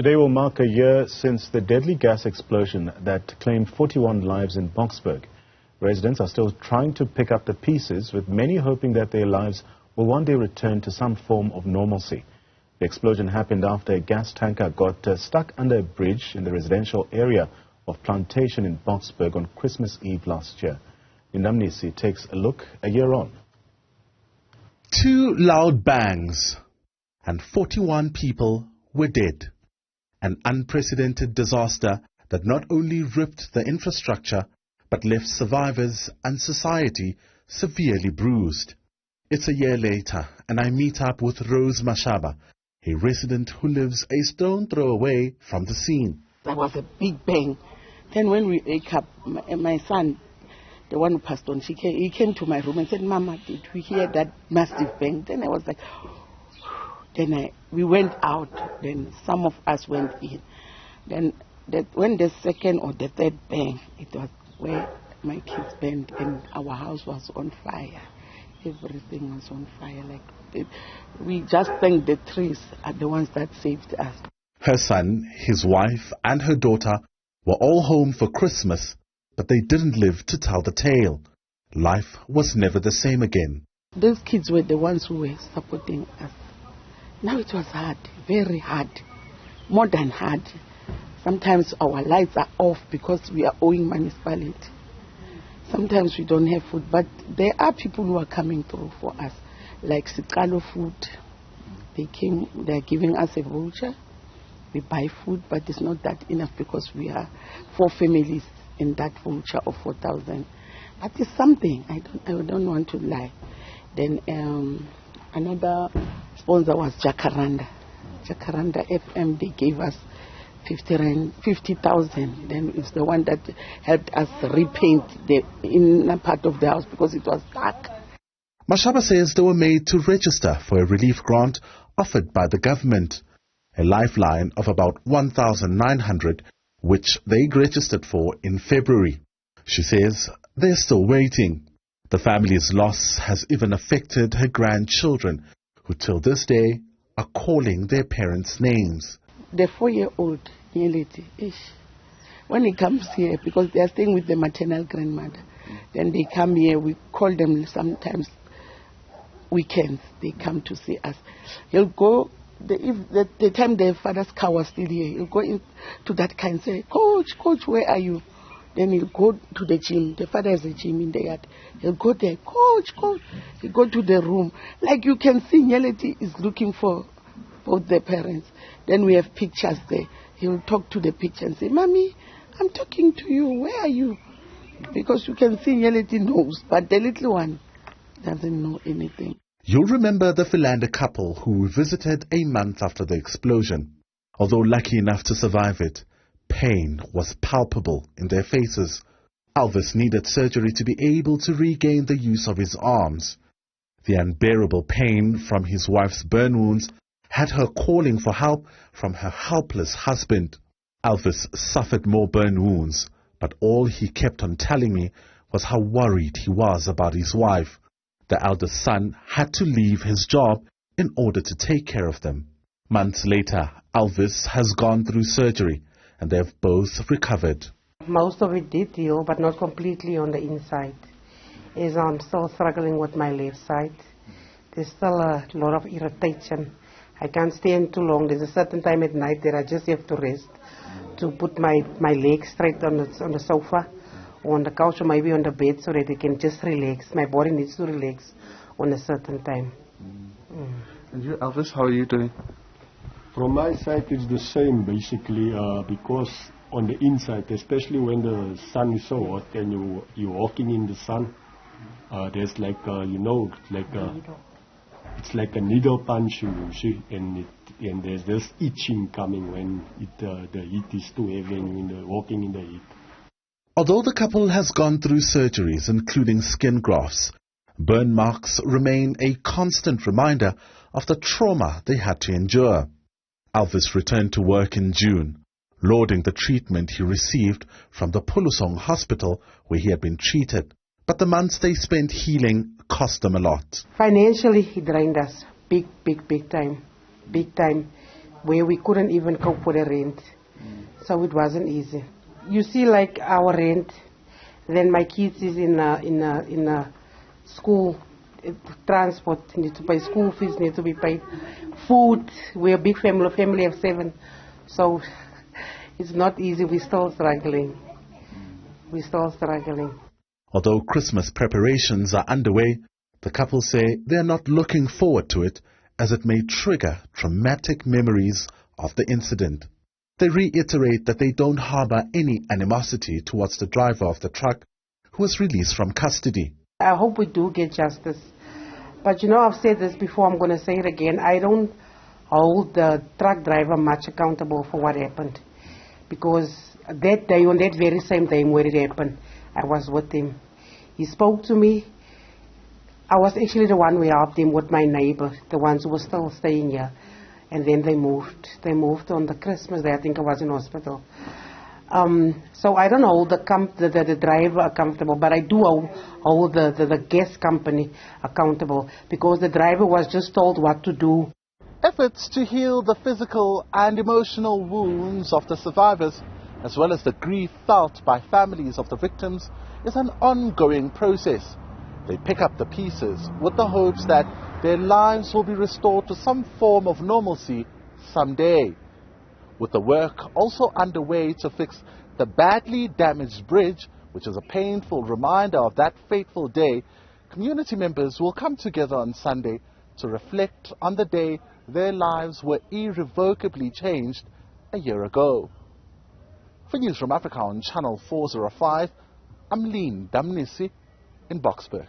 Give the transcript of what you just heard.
Today will mark a year since the deadly gas explosion that claimed 41 lives in Boksburg. Residents are still trying to pick up the pieces, with many hoping that their lives will one day return to some form of normalcy. The explosion happened after a gas tanker got stuck under a bridge in the residential area of Plantation in Boksburg on Christmas Eve last year. Mnisi takes a look a year on. 2 loud bangs and 41 people were dead. An unprecedented disaster that not only ripped the infrastructure but left survivors and society severely bruised. It's a year later and I meet up with Rose Mashaba, a resident who lives a stone throw away from the scene. There was a big bang. Then when we wake up, my son, the one who passed on, he came to my room and said, "Mama, did we hear that massive bang?" Then I was like, we went out. Then some of us went in. Then when the second or the third bang, it was where my kids burned and our house was on fire. Everything was on fire. We just thank the trees are the ones that saved us. Her son, his wife and her daughter were all home for Christmas, but they didn't live to tell the tale. Life was never the same again. Those kids were the ones who were supporting us. Now it was hard, very hard, more than hard. Sometimes our lights are off because we are owing municipality. Sometimes we don't have food, but there are people who are coming through for us, like Sikalo Food. They are giving us a voucher. We buy food, but it's not that enough because we are 4 families in that voucher of 4,000. But it's something. I don't want to lie. Then another sponsor was Jacaranda FM. They gave us 50,000. Then it's the one that helped us repaint the inner part of the house because it was dark. Mashaba says they were made to register for a relief grant offered by the government, a lifeline of about 1,900, which they registered for in February. She says they're still waiting. The family's loss has even affected her grandchildren, who till this day are calling their parents' names. The 4-year-old, when he comes here, because they are staying with the maternal grandmother, then they come here, we call them sometimes weekends, they come to see us. He'll go, if the time their father's car was still here, he'll go into that car and say, Coach, where are you? Then he'll go to the gym. The father has a gym in the yard. He'll go there, Coach. He'll go to the room. Like you can see, Nyeleti is looking for both the parents. Then we have pictures there. He'll talk to the picture and say, Mommy, I'm talking to you. Where are you? Because you can see Nyeleti knows, but the little one doesn't know anything. You'll remember the Philander couple who visited a month after the explosion. Although lucky enough to survive it, pain was palpable in their faces. Alvis needed surgery to be able to regain the use of his arms. The unbearable pain from his wife's burn wounds had her calling for help from her helpless husband. Alvis suffered more burn wounds, but all he kept on telling me was how worried he was about his wife. The eldest son had to leave his job in order to take care of them. Months later, Alvis has gone through surgery, and they have both recovered. Most of it did heal, but not completely on the inside. As I'm still struggling with my left side, there's still a lot of irritation. I can't stand too long. There's a certain time at night that I just have to rest, to put my legs straight on the sofa, or on the couch, or maybe on the bed, so that I can just relax. My body needs to relax on a certain time. And you, Alvis, how are you doing? From my side, it's the same basically, because on the inside, especially when the sun is so hot and you're walking in the sun, there's like it's like a needle punch, you see, and there's this itching coming when the heat is too heavy and you're walking in the heat. Although the couple has gone through surgeries, including skin grafts, burn marks remain a constant reminder of the trauma they had to endure. Alvis returned to work in June, lauding the treatment he received from the Pulusong hospital where he had been treated. But the months they spent healing cost them a lot. Financially, he drained us big time. where we couldn't even cope with the rent. So it wasn't easy. You see, like our rent, then my kids is in a school, transport, need to pay school fees, need to be paid, food. We're a big family of 7. So it's not easy, we're still struggling. Although Christmas preparations are underway, the couple say they are not looking forward to it as it may trigger traumatic memories of the incident. They reiterate that they don't harbor any animosity towards the driver of the truck who was released from custody. I hope we do get justice. But you know, I've said this before, I'm going to say it again. I don't hold the truck driver much accountable for what happened. Because that day, on that very same day where it happened, I was with him. He spoke to me. I was actually the one who helped him with my neighbor, the ones who were still staying here. And then they moved. They moved on the Christmas day. I think I was in hospital. So I don't hold the driver accountable, but I do hold the guest company accountable because the driver was just told what to do. Efforts to heal the physical and emotional wounds of the survivors, as well as the grief felt by families of the victims, is an ongoing process. They pick up the pieces with the hopes that their lives will be restored to some form of normalcy someday. With the work also underway to fix the badly damaged bridge, which is a painful reminder of that fateful day, community members will come together on Sunday to reflect on the day their lives were irrevocably changed a year ago. For Newzroom Afrika on Channel 405, I'm Mnisi in Boksburg.